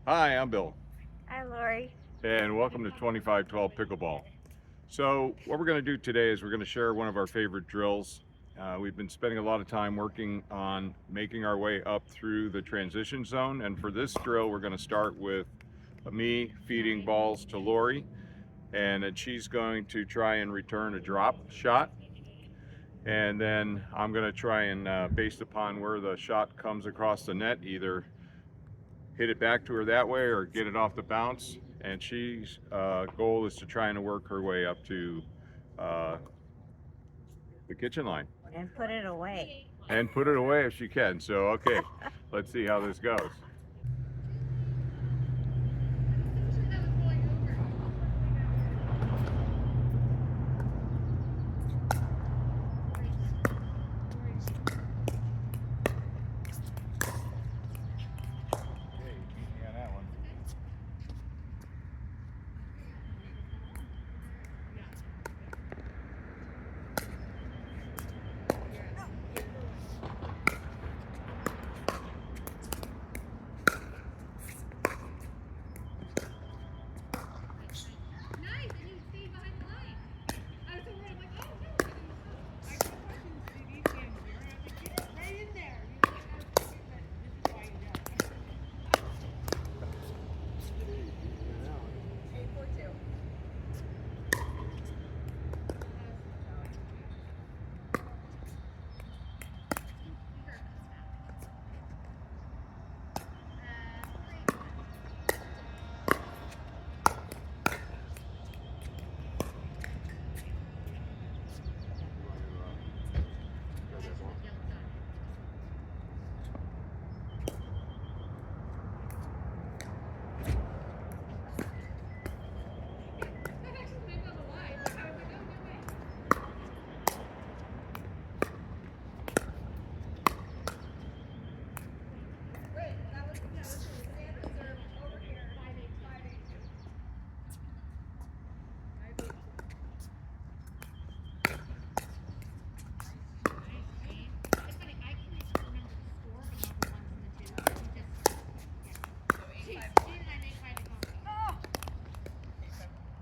Hi, I'm Bill, Hi, Lori. and welcome to 2512 Pickleball. So, what we're going to do today is we're going to share one of our favorite drills. We've been spending a lot of time working on making our way up through the transition zone, and for this drill, we're going to start with me feeding balls to Lori, and then she's going to try and return a drop shot, and then I'm going to try and, based upon where the shot comes across the net, either hit it back to her that way or get it off the bounce. And she's goal is to try and work her way up to uh, the kitchen line And put it away. and put it away if she can. So, okay, let's see how this goes.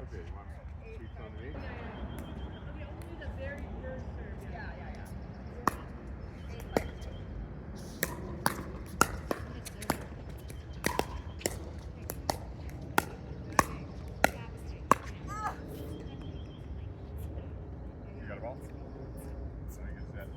Okay, you want to shoot some of these? You got a ball? I think it's that.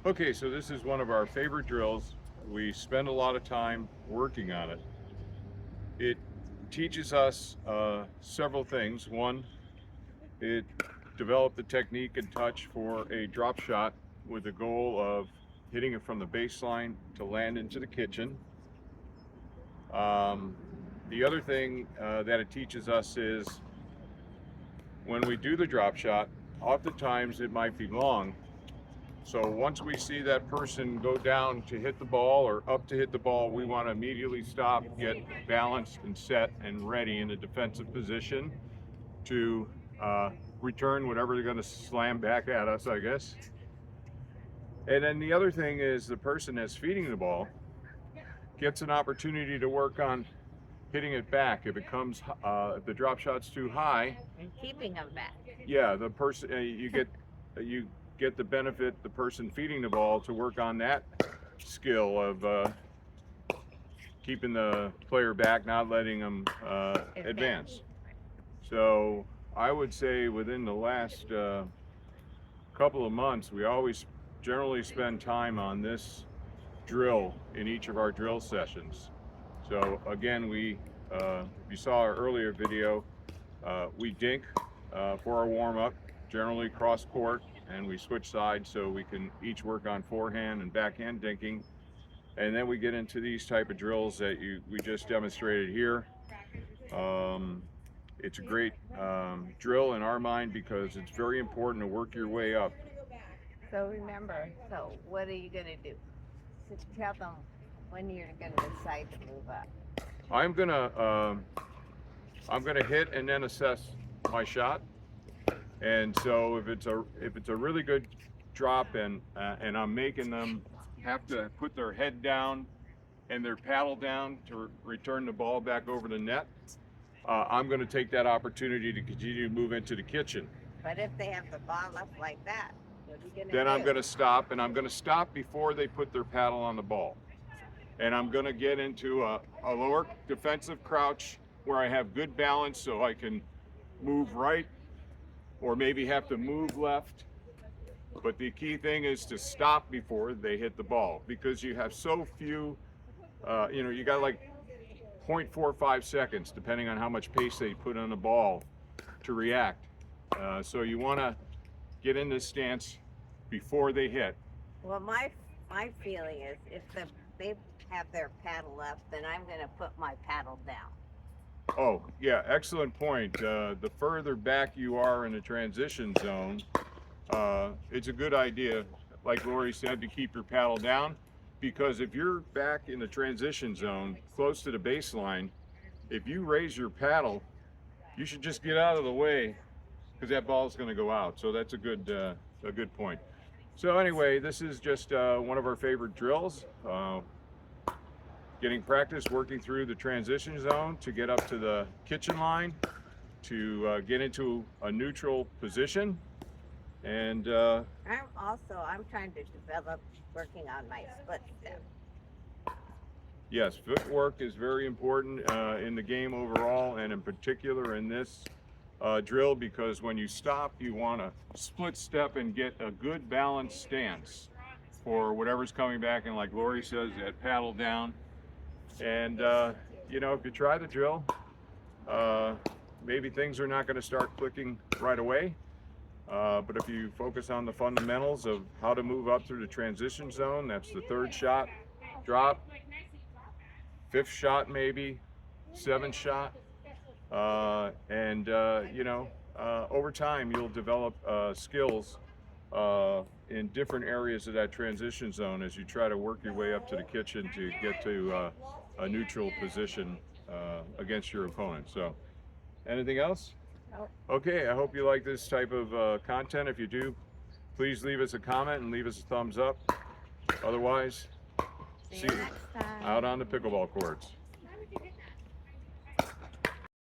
Okay, so this is one of our favorite drills. We spend a lot of time working on it. It teaches us several things. One, it developed the technique and touch for a drop shot with the goal of hitting it from the baseline to land into the kitchen. Um, the other thing that it teaches us is when we do the drop shot, oftentimes it might be long. So once we see that person go down to hit the ball or up to hit the ball, we want to immediately stop, get balanced and set and ready in a defensive position to uh, return whatever they're going to slam back at us, I guess. And then the other thing is the person that's feeding the ball gets an opportunity to work on hitting it back. If it comes, if the drop shot's too high, And keeping them back. yeah, the person you get the benefit, the person feeding the ball, to work on that skill of keeping the player back, not letting them advance. So I would say within the last couple of months, we always generally spend time on this drill in each of our drill sessions. So again, you saw our earlier video, we dink for our warm-up, generally cross court, and we switch sides so we can each work on forehand and backhand dinking. And then we get into these type of drills that we just demonstrated here. It's a great drill in our mind because it's very important to work your way up. So remember, what are you gonna do? So tell them when you're gonna decide to move up. I'm gonna hit and then assess my shot. And so if it's a really good drop and I'm making them have to put their head down and their paddle down to return the ball back over the net, I'm going to take that opportunity to continue to move into the kitchen. But if they have the ball up like that, what are you gonna Then do? I'm going to stop, and I'm going to stop before they put their paddle on the ball. And I'm going to get into a lower defensive crouch where I have good balance so I can move right or maybe have to move left. But the key thing is to stop before they hit the ball, because you have so few, you got like 0.45 seconds, depending on how much pace they put on the ball to react. So you want to get in this stance before they hit. Well, my feeling is if they have their paddle up, then I'm gonna put my paddle down. Oh, yeah, excellent point. The further back you are in the transition zone, it's a good idea, like Lori said, to keep your paddle down, because if you're back in the transition zone close to the baseline, if you raise your paddle, you should just get out of the way because that ball is going to go out. So that's a good point. So anyway, this is just one of our favorite drills. Getting practice working through the transition zone to get up to the kitchen line, to get into a neutral position. And I'm trying to develop working on my split step. yes, footwork is very important in the game overall, and in particular in this drill, because when you stop, you want to split step and get a good balanced stance for whatever's coming back. And like Lori says, that paddle down. And if you try the drill, maybe things are not going to start clicking right away. But if you focus on the fundamentals of how to move up through the transition zone, that's the third shot, drop, fifth shot maybe, seventh shot, over time you'll develop skills in different areas of that transition zone as you try to work your way up to the kitchen to get to a neutral position against your opponent. So, anything else? Nope. Okay, I hope you like this type of content. If you do, please leave us a comment and leave us a thumbs up. Otherwise, See you next time. out on the pickleball courts.